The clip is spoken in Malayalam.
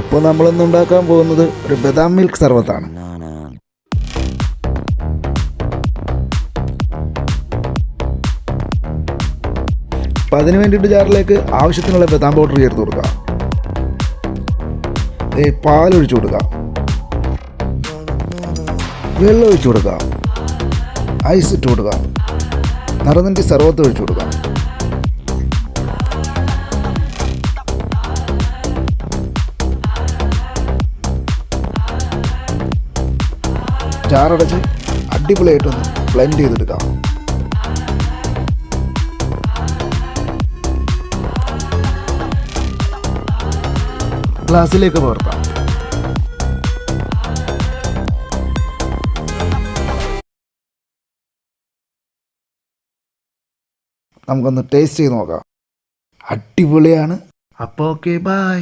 അപ്പോൾ നമ്മളിന്ന് ഉണ്ടാക്കാൻ പോകുന്നത് ഒരു ബദാം മിൽക്ക് സർബത്താണ്. അപ്പം അതിന് വേണ്ടിയിട്ട് ജാറിലേക്ക് ആവശ്യത്തിനുള്ള ബദാം പൗഡർ ചേർത്ത് കൊടുക്കുക. പാലൊഴിച്ചു കൊടുക്കുക, വെള്ളം ഒഴിച്ചു കൊടുക്കുക, ഐസ് ഇട്ട് കൊടുക്കുക, നിറനിൻ്റെ സർബത്ത് ഒഴിച്ചു കൊടുക്കുക. ജാറടച്ച് അടിപൊളിയായിട്ടൊന്ന് ബ്ലെൻഡ് ചെയ്തെടുക്കാം. ഗ്ലാസ്സിലേക്ക് പകർത്താം. നമുക്കൊന്ന് ടേസ്റ്റ് ചെയ്ത് നോക്കാം. അടിപൊളിയാണ്. അപ്പോൾ ഓക്കെ, ബൈ.